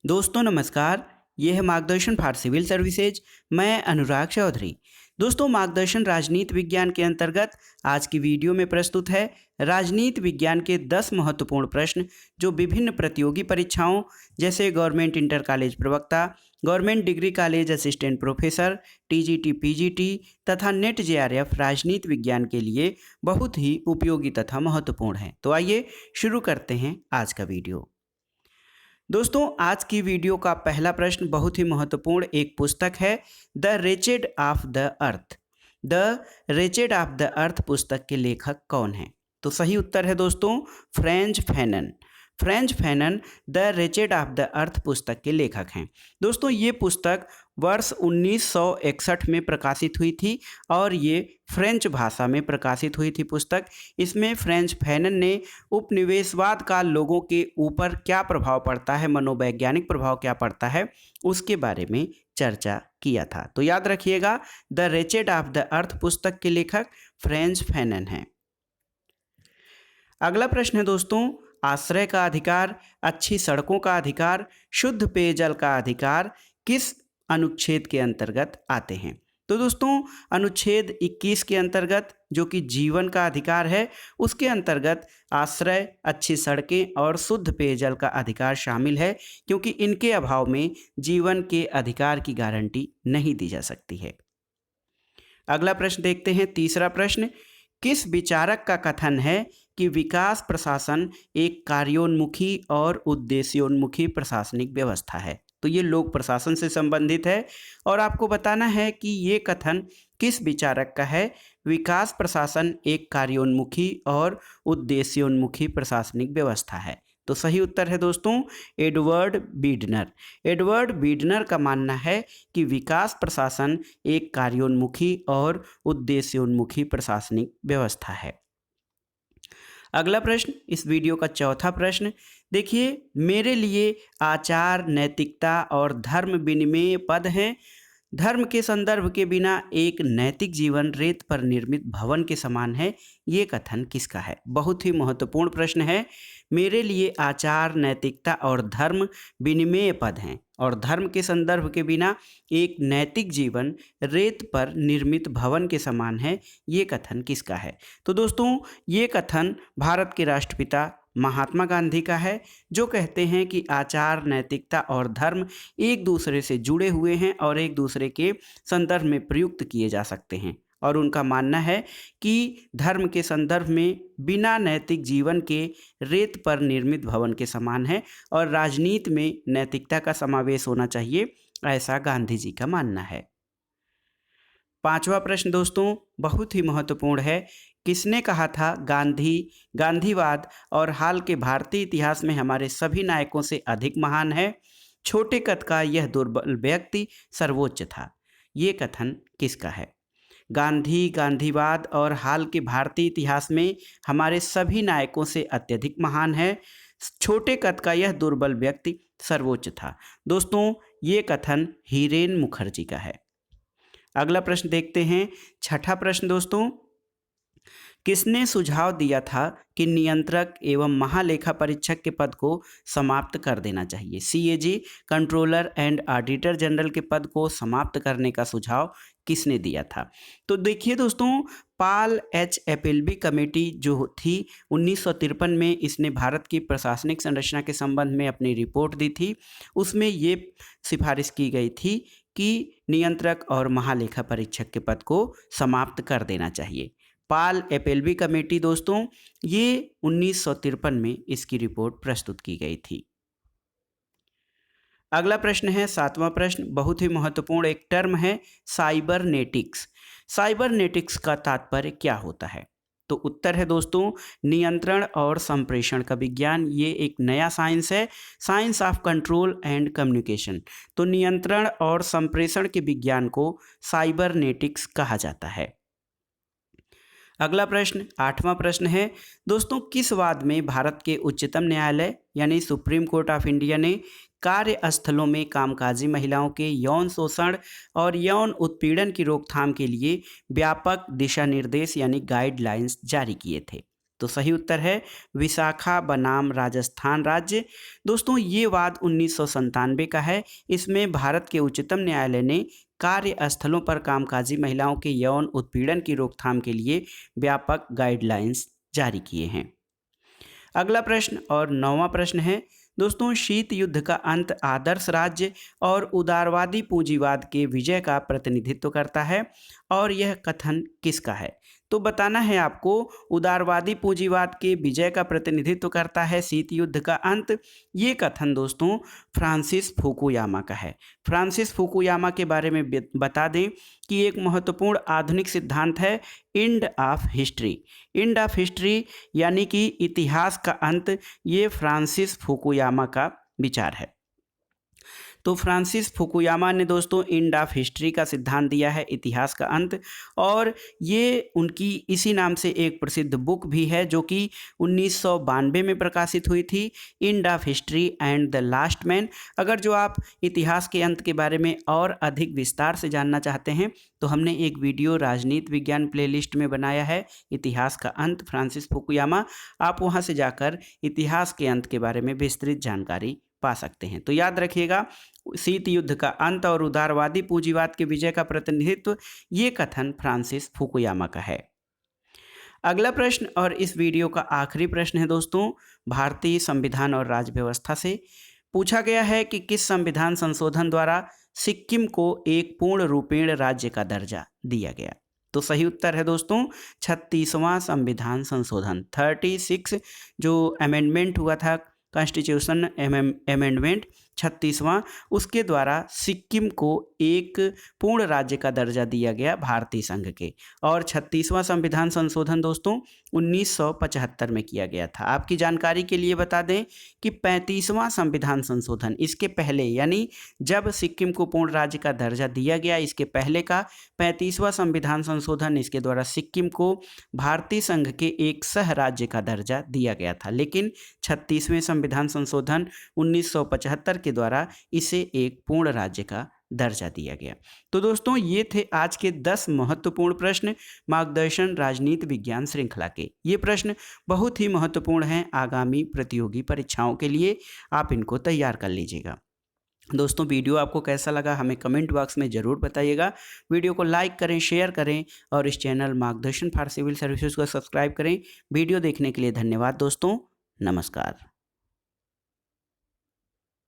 दोस्तों नमस्कार। ये है मार्गदर्शन फॉर सिविल सर्विसेज। मैं अनुराग चौधरी। दोस्तों, मार्गदर्शन राजनीति विज्ञान के अंतर्गत आज की वीडियो में प्रस्तुत है राजनीति विज्ञान के 10 महत्वपूर्ण प्रश्न जो विभिन्न प्रतियोगी परीक्षाओं जैसे गवर्नमेंट इंटर कॉलेज प्रवक्ता, government degree college assistant professor, TGT PGT तथा नेट जेआरएफ राजनीति विज्ञान के लिए बहुत ही उपयोगी तथा महत्वपूर्ण है। तो आइए शुरू करते हैं आज का वीडियो। दोस्तों, आज की वीडियो का पहला प्रश्न बहुत ही महत्वपूर्ण एक पुस्तक है, the wretched of the earth. The wretched of the earth पुस्तक के लेखक कौन हैं? तो सही उत्तर है दोस्तों French Fanon. French Fanon the wretched of the earth पुस्तक के लेखक हैं। दोस्तों, ये पुस्तक वर्ष 1961 में प्रकाशित हुई थी और ये फ्रेंच भाषा में प्रकाशित हुई थी पुस्तक। इसमें फ्रेंच फैनन ने उपनिवेशवाद का लोगों के ऊपर क्या प्रभाव पड़ता है, मनोवैज्ञानिक प्रभाव क्या पड़ता है, उसके बारे में चर्चा किया था। तो याद रखिएगा, the wretched of the earth पुस्तक के लेखक फ्रेंच फैनन हैं। अगला प्रश्न है दोस्तों, आश्रय का अधिकार, अच्छी सड़कों का अधिकार, शुद्ध पेयजल का अधिकार किस अनुच्छेद के अंतर्गत आते हैं? तो दोस्तों, अनुच्छेद 21 के अंतर्गत, जो कि जीवन का अधिकार है, उसके अंतर्गत आश्रय, अच्छी सड़कें और शुद्ध पेयजल का अधिकार शामिल है, क्योंकि इनके अभाव में जीवन के अधिकार की गारंटी नहीं दी जा सकती है। अगला प्रश्न देखते हैं, तीसरा प्रश्न, किस विचारक का कथन है कि विकास प्रशासन एक कार्योन्मुखी और उद्देश्योन्मुखी प्रशासनिक व्यवस्था है? तो ये लोक प्रशासन से संबंधित है और आपको बताना है कि ये कथन किस विचारक का है। विकास प्रशासन एक कार्योन्मुखी और उद्देश्योन्मुखी प्रशासनिक व्यवस्था है। तो सही उत्तर है दोस्तों एडवर्ड बीडनर। एडवर्ड बीडनर का मानना है कि विकास प्रशासन एक कार्योन्मुखी और उद्देश्योन्मुखी प्रशासनिक व्यवस्था है। अगला प्रश्न, इस वीडियो का चौथा प्रश्न देखिए, मेरे लिए आचार, नैतिकता और धर्म विनिमेय पद हैं। धर्म के संदर्भ के बिना एक नैतिक जीवन रेत पर निर्मित भवन के समान है। ये कथन किसका है? बहुत ही महत्वपूर्ण प्रश्न है। मेरे लिए आचार, नैतिकता और धर्म विनिमेय पद हैं और धर्म के संदर्भ के बिना एक नैतिक जीवन रेत पर निर्मित भवन के समान है। ये कथन किसका है? तो दोस्तों, ये कथन भारत के राष्ट्रपिता महात्मा गांधी का है, जो कहते हैं कि आचार, नैतिकता और धर्म एक दूसरे से जुड़े हुए हैं और एक दूसरे के संदर्भ में प्रयुक्त किए जा सकते हैं। और उनका मानना है कि धर्म के संदर्भ में बिना नैतिक जीवन के रेत पर निर्मित भवन के समान है और राजनीति में नैतिकता का समावेश होना चाहिए, ऐसा गांधी जी का मानना है। पांचवा प्रश्न दोस्तों बहुत ही महत्वपूर्ण है। किसने कहा था गांधी, गांधीवाद और हाल के भारतीय इतिहास में हमारे सभी नायकों से अधिक महान है? छोटे कद का यह दुर्बल व्यक्ति सर्वोच्च था। ये कथन किसका है? गांधी, गांधीवाद और हाल के भारतीय इतिहास में हमारे सभी नायकों से अत्यधिक महान है। छोटे कद का यह दुर्बल व्यक्ति सर्वोच्च था। दोस्तों, ये कथन हीरेन मुखर्जी का है। अगला प्रश्न देखते हैं, छठा प्रश्न दोस्तों, किसने सुझाव दिया था कि नियंत्रक एवं महालेखा परीक्षक के पद को समाप्त कर देना चाहिए? CAG, controller and auditor general के पद को समाप्त करने का सुझाव किसने दिया था? तो देखिए दोस्तों, पाल एच एपेल्बी कमेटी जो थी 1953 में, इसने भारत की प्रशासनिक संरचना के संबंध में अपनी रिपोर्ट दी थी। उसमें ये सिफारिश की गई थी कि नियंत्रक और महालेखा परीक्षक के पद को समाप्त कर देना चाहिए। पाल एपेल्बी कमेटी दोस्तों, ये 1953 में इसकी रिपोर्ट प्रस्तुत की गई थी। अगला प्रश्न है, सातवां प्रश्न, बहुत ही महत्वपूर्ण एक टर्म है साइबरनेटिक्स। साइबरनेटिक्स का तात्पर्य क्या होता है? तो उत्तर है दोस्तों नियंत्रण और संप्रेषण का विज्ञान। ये एक नया साइंस है, science of control and communication. तो नियंत्रण और संप्रेषण के विज्ञान को साइबरनेटिक्स कहा जाता है। अगला प्रश्न, आठवां प्रश्न है दोस्तों, किस वाद में भारत के उच्चतम न्यायालय यानी सुप्रीम कोर्ट ऑफ इंडिया ने कार्यस्थलों में कामकाजी महिलाओं के यौन शोषण और यौन उत्पीड़न की रोकथाम के लिए व्यापक दिशा निर्देश यानी गाइडलाइंस जारी किए थे? तो सही उत्तर है विशाखा बनाम राजस्थान राज्य। दोस्तों ये वाद 1997 का है। इसमें भारत के उच्चतम न्यायालय ने कार्यस्थलों पर कामकाजी महिलाओं के यौन उत्पीड़न की रोकथाम के लिए व्यापक गाइडलाइंस जारी किए हैं। अगला प्रश्न और 9वां प्रश्न है दोस्तों, शीत युद्ध का अंत आदर्श राज्य और उदारवादी पूंजीवाद के विजय का प्रतिनिधित्व करता है और यह कथन किसका है? तो बताना है आपको, उदारवादी पूंजीवाद के विजय का प्रतिनिधित्व करता है शीत युद्ध का अंत। ये कथन दोस्तों फ्रांसिस फुकुयामा का है। फ्रांसिस फुकुयामा के बारे में बता दें कि एक महत्वपूर्ण आधुनिक सिद्धांत है end of history. End of history यानी कि इतिहास का अंत, ये फ्रांसिस फुकुयामा का विचार है। तो फ्रांसिस फुकुयामा ने दोस्तों एंड ऑफ हिस्ट्री का सिद्धांत दिया है, इतिहास का अंत, और ये उनकी इसी नाम से एक प्रसिद्ध बुक भी है जो कि 1992 में प्रकाशित हुई थी, end of history and the last man. अगर जो आप इतिहास के अंत के बारे में और अधिक विस्तार से जानना चाहते हैं तो हमने एक वीडियो राजनीति विज्ञान प्लेलिस्ट में बनाया है, इतिहास का अंत फ्रांसिस फुकुयामा। आप वहाँ से जाकर इतिहास के अंत के बारे में विस्तृत जानकारी पा सकते हैं। तो याद रखिएगा, शीत युद्ध का अंत और उदारवादी पूंजीवाद के विजय का प्रतिनिधित्व, ये कथन फ्रांसिस फुकुयामा का है। अगला प्रश्न और इस वीडियो का आखिरी प्रश्न है दोस्तों, भारतीय संविधान और राज्य व्यवस्था से पूछा गया है कि किस संविधान संशोधन द्वारा सिक्किम को एक पूर्ण रूपेण राज्य का दर्जा दिया गया? तो सही उत्तर है दोस्तों 36वां संविधान संशोधन, 36 जो अमेंडमेंट हुआ था, कॉन्स्टिट्यूशन अमेंडमेंट 36वां, उसके द्वारा सिक्किम को एक पूर्ण राज्य का दर्जा दिया गया भारतीय संघ के। और 36वां संविधान संशोधन दोस्तों 1975 में किया गया था। आपकी जानकारी के लिए बता दें कि 35वां संविधान संशोधन इसके पहले, यानी जब सिक्किम को पूर्ण राज्य का दर्जा दिया गया, इसके पहले का 35वां संविधान संशोधन, इसके द्वारा सिक्किम को भारतीय संघ के एक सह राज्य का दर्जा दिया गया था। लेकिन 36वें संविधान संशोधन 1975 के द्वारा इसे एक पूर्ण राज्य का दर्जा दिया गया। तो दोस्तों ये थे आज के 10 महत्वपूर्ण प्रश्न मार्गदर्शन राजनीति विज्ञान श्रृंखला के। ये प्रश्न बहुत ही महत्वपूर्ण हैं आगामी प्रतियोगी परीक्षाओं के लिए, आप इनको तैयार कर लीजिएगा। दोस्तों वीडियो आपको कैसा लगा हमें कमेंट बॉक्स में ज़रूर बताइएगा। वीडियो को लाइक करें, शेयर करें और इस चैनल मार्गदर्शन फॉर सिविल सर्विसेज को सब्सक्राइब करें। वीडियो देखने के लिए धन्यवाद दोस्तों, नमस्कार।